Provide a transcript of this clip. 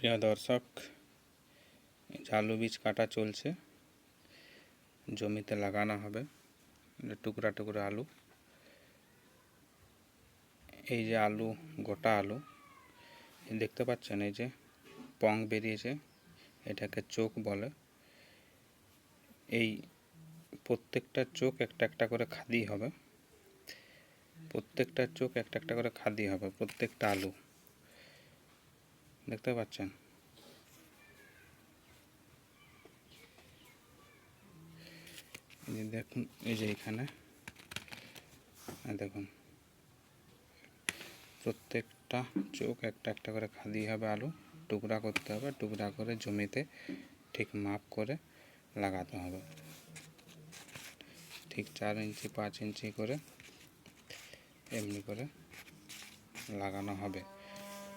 প্রিয় দর্শক, আলু বীজ কাটা চলছে, জমিতে লাগানো হবে টুকরা টুকরা আলু। এই যে আলু, গোটা আলু দেখতে পাচ্ছেন, এই যে পং বেরিয়েছে, এটাকে চোখ বলে। এই প্রত্যেকটা চোখ একটা একটা করে খাদি হবে, প্রত্যেকটা চোখ একটা একটা করে খাদি হবে, প্রত্যেকটা আলু দেখতে পাচ্ছেন। এই যে দেখুন, এই যে এখানে দেখুন, প্রত্যেকটা চোখ একটা একটা করে খাদি হবে, আলু টুকরা করতে হবে, টুকরা করে জমিতে ঠিক মাপ করে লাগাতে হবে, ঠিক 4 ইঞ্চি 5 ইঞ্চি করে এমনি করে লাগানো হবে।